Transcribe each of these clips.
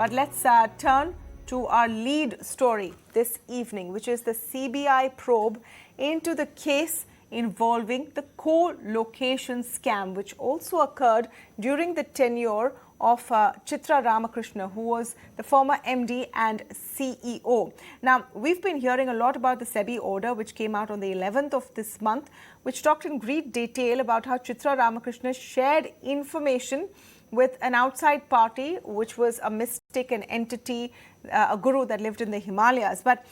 But let's turn to our lead story this evening, which is the CBI probe into the case involving the co-location scam, which also occurred during the tenure of Chitra Ramkrishna, who was the former MD and CEO. Now, we've been hearing a lot about the SEBI order, which came out on the 11th of this month, which talked in great detail about how Chitra Ramkrishna shared information with an outside party, which was a mystic, an entity, a guru that lived in the Himalayas. But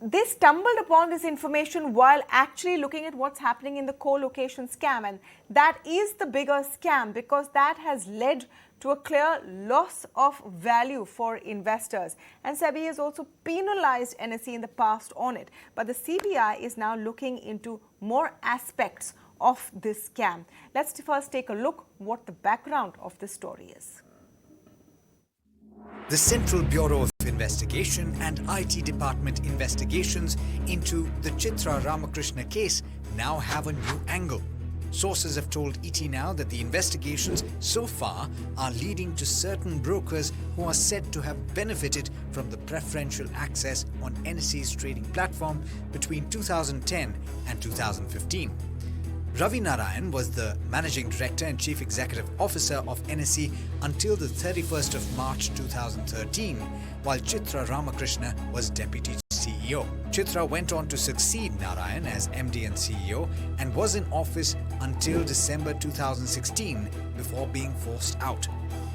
they stumbled upon this information while actually looking at what's happening in the co-location scam. And that is the bigger scam, because that has led to a clear loss of value for investors. And SEBI has also penalized NSE in the past on it. But the CBI is now looking into more aspects of this scam. Let's first take a look what the background of this story is. The Central Bureau of Investigation and IT Department investigations into the Chitra Ramkrishna case now have a new angle. Sources have told ET Now that the investigations so far are leading to certain brokers who are said to have benefited from the preferential access on NSE's trading platform between 2010 and 2015. Ravi Narayan was the Managing Director and Chief Executive Officer of NSE until the 31st of March 2013, while Chitra Ramkrishna was Deputy CEO. Chitra went on to succeed Narayan as MD and CEO and was in office until December 2016 before being forced out.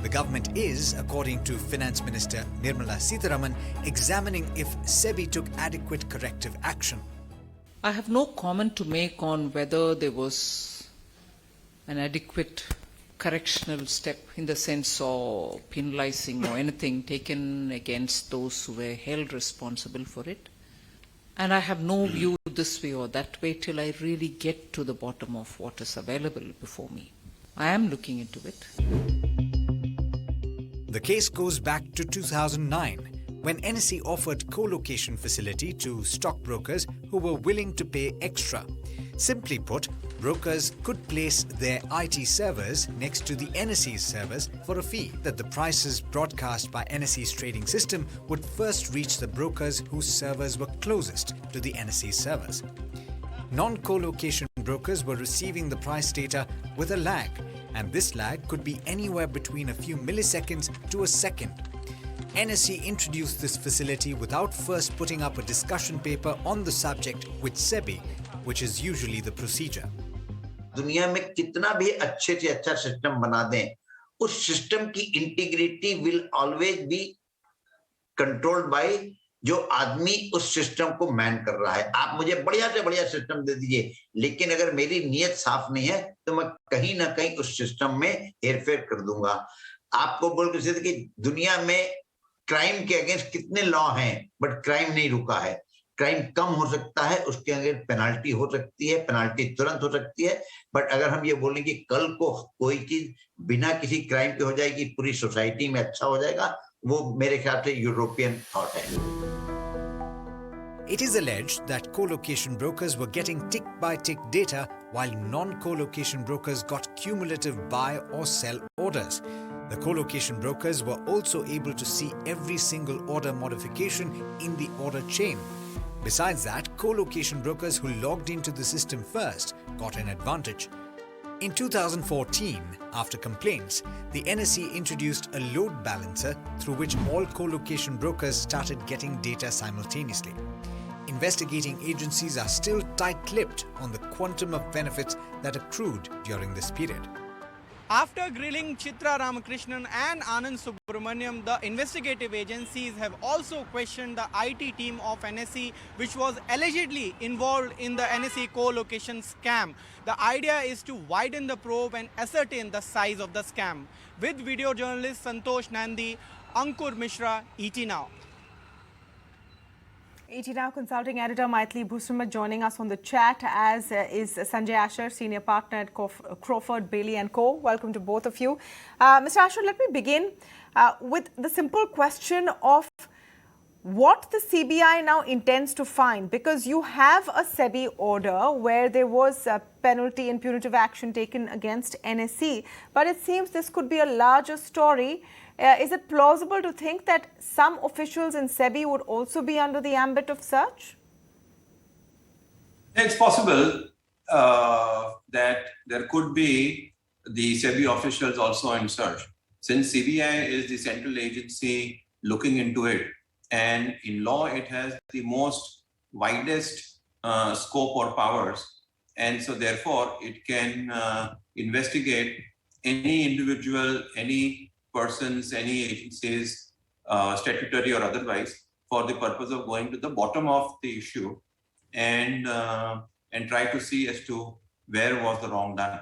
The government is, according to Finance Minister Nirmala Sitharaman, examining if SEBI took adequate corrective action. I have no comment to make on whether there was an adequate correctional step in the sense of penalizing or anything taken against those who were held responsible for it. And I have no view this way or that way till I really get to the bottom of what is available before me. I am looking into it. The case goes back to 2009. When NSE offered co-location facility to stockbrokers who were willing to pay extra. Simply put, brokers could place their IT servers next to the NSE's servers for a fee that the prices broadcast by NSE's trading system would first reach the brokers whose servers were closest to the NSE's servers. Non-co-location brokers were receiving the price data with a lag, and this lag could be anywhere between a few milliseconds to a second. NSE introduced this facility without first putting up a discussion paper on the subject with SEBI, which is usually the procedure. दुनिया में कितना भी अच्छे से अच्छा system बना दें, उस सिस्टम की integrity will always be controlled by जो आदमी उस सिस्टम को मैन कर रहा है. आप मुझे बढ़िया से बढ़िया सिस्टम दे दीजिए, लेकिन अगर मेरी नीयत साफ नहीं है तो मैं कहीं ना कहीं उस सिस्टम में हेरफेर कर दूंगा. आपको बोल के सिद्ध कि दुनिया में क्राइम के अगेंस्ट कितने लॉ हैं, बट क्राइम नहीं रुका है. क्राइम कम हो सकता है, उसके अगेंस्ट पेनाल्टी हो सकती है, पेनाल्टी तुरंत हो सकती है. बट अगर हम ये बोलें कि कल को कोई चीज बिना किसी क्राइम के हो जाएगी, पूरी सोसाइटी में अच्छा हो जाएगा, वो मेरे ख्याल से यूरोपियन थॉट है. It is alleged that co-location brokers were getting tick-by-tick data while non-co-location brokers got cumulative buy or sell orders. The co-location brokers were also able to see every single order modification in the order chain. Besides that, co-location brokers who logged into the system first got an advantage. In 2014, after complaints, the NSE introduced a load balancer through which all co-location brokers started getting data simultaneously. Investigating agencies are still tight-lipped on the quantum of benefits that accrued during this period. After grilling Chitra Ramkrishnan and Anand Subramaniam, the investigative agencies have also questioned the IT team of NSE, which was allegedly involved in the NSE co-location scam. The idea is to widen the probe and ascertain the size of the scam. With video journalist Santosh Nandi, Ankur Mishra, ET Now. ET Now consulting editor Mythili Bhusnurmath joining us on the chat, as is Sanjay Asher, senior partner at Crawford Bayley Co. Welcome to both of you. Mr. Asher, let me begin with the simple question of what the CBI now intends to find, because you have a SEBI order where there was a penalty and punitive action taken against NSE, but it seems this could be a larger story Is it plausible to think that some officials in SEBI would also be under the ambit of search? It's possible that there could be the SEBI officials also in search. Since CBI is the central agency looking into it, and in law it has the most widest scope or powers, and so therefore it can investigate any individual, any persons, any agencies, statutory or otherwise, for the purpose of going to the bottom of the issue and try to see as to where was the wrong done.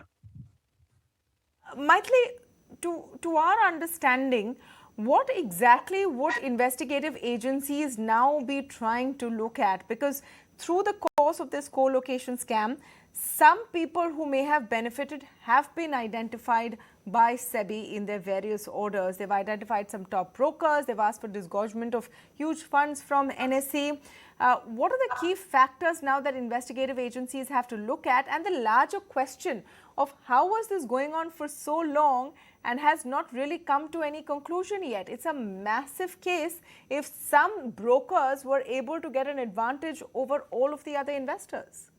Mythili, to our understanding, what exactly would investigative agencies now be trying to look at? Because through the course of this co-location scam, some people who may have benefited have been identified by SEBI in their various orders. They've identified some top brokers. They've asked for disgorgement of huge funds from NSE. What are the key factors now that investigative agencies have to look at? And the larger question of how was this going on for so long and has not really come to any conclusion yet? It's a massive case if some brokers were able to get an advantage over all of the other investors.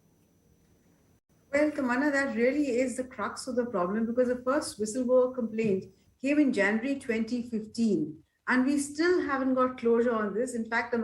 Well, Tamanna, that really is the crux of the problem, because the first whistleblower complaint came in January 2015, and we still haven't got closure on this. In fact,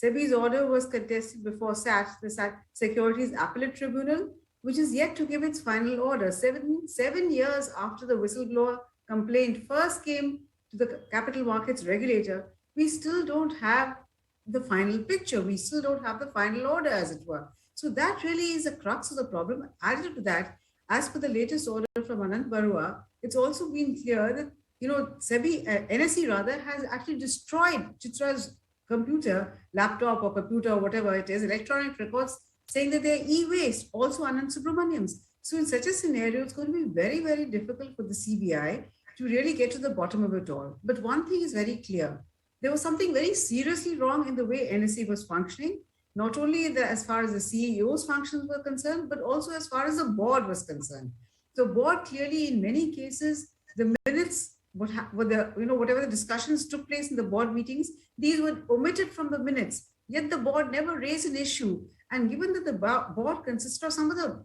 SEBI's order was contested before SAT, the Securities Appellate Tribunal, which is yet to give its final order. Seven years after the whistleblower complaint first came to the capital markets regulator, we still don't have the final picture. We still don't have the final order, as it were. So that really is the crux of the problem. Added to that, as per the latest order from Anand Barua, it's also been clear that, SEBI, NSE rather, has actually destroyed Chitra's computer, laptop or computer or whatever it is, electronic records, saying that they're e-waste, also Anand Subramaniam's. So in such a scenario, it's going to be very, very difficult for the CBI to really get to the bottom of it all. But one thing is very clear. There was something very seriously wrong in the way NSE was functioning, not only as far as the CEO's functions were concerned, but also as far as the board was concerned. So board clearly, in many cases, the minutes, whatever the discussions took place in the board meetings, these were omitted from the minutes. Yet the board never raised an issue. And given that the board consists of some of the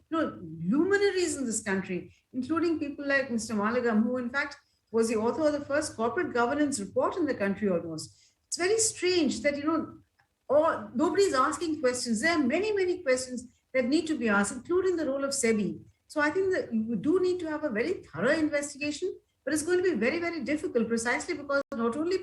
luminaries in this country, including people like Mr. Malagam, who in fact was the author of the first corporate governance report in the country almost. It's very strange that, nobody's asking questions. There are many, many questions that need to be asked, including the role of SEBI. So I think that you do need to have a very thorough investigation, but it's going to be very, very difficult, precisely because not only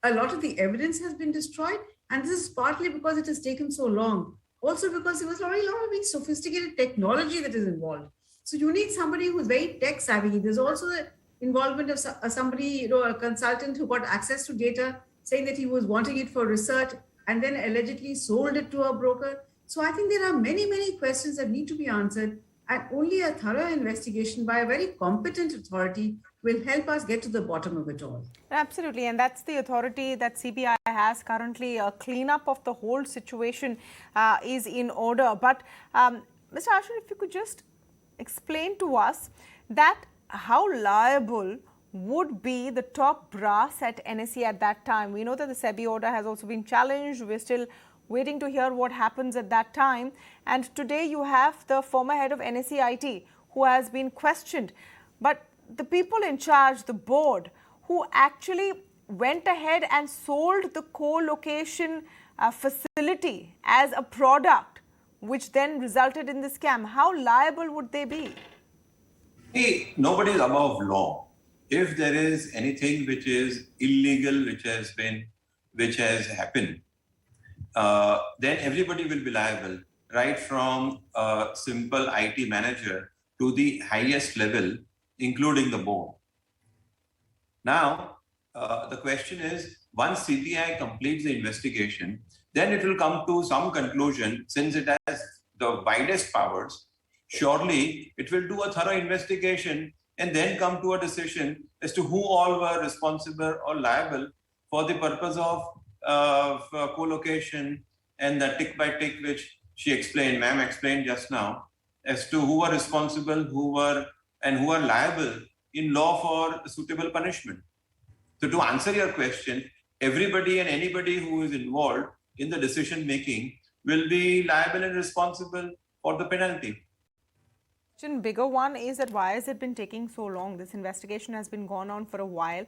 a lot of the evidence has been destroyed, and this is partly because it has taken so long. Also because there was already a lot of very sophisticated technology that is involved. So you need somebody who's very tech savvy. There's also the involvement of somebody, a consultant who got access to data, saying that he was wanting it for research and then allegedly sold it to a broker. So I think there are many, many questions that need to be answered, and only a thorough investigation by a very competent authority will help us get to the bottom of it all. Absolutely, and that's the authority that CBI has currently. A cleanup of the whole situation is in order. But Mr. Asher, if you could just explain to us that how liable would be the top brass at NSE at that time. We know that the SEBI order has also been challenged. We're still waiting to hear what happens at that time. And today you have the former head of NSE IT who has been questioned. But the people in charge, the board, who actually went ahead and sold the co-location facility as a product, which then resulted in the scam, how liable would they be? Hey, nobody is above law. If there is anything which is illegal, which has happened, then everybody will be liable, right from a simple IT manager to the highest level, including the board. Now, the question is, once CBI completes the investigation, then it will come to some conclusion. Since it has the widest powers, surely it will do a thorough investigation and then come to a decision as to who all were responsible or liable for the purpose of co-location and the tick by tick which she explained, ma'am explained just now, as to who were responsible, who are liable in law for suitable punishment. So to answer your question, everybody and anybody who is involved in the decision making will be liable and responsible for the penalty. Bigger one is that why has it been taking so long? This investigation has been gone on for a while.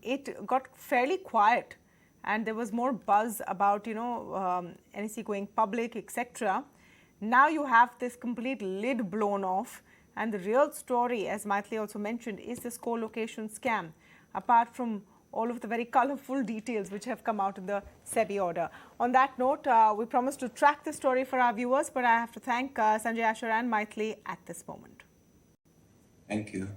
It got fairly quiet, and there was more buzz about NEC going public, etc. Now you have this complete lid blown off, and the real story, as Mythili also mentioned, is this co-location scam. Apart from all of the very colourful details which have come out in the SEBI order. On that note, we promised to track the story for our viewers, but I have to thank Sanjay Asher and Mythili at this moment. Thank you.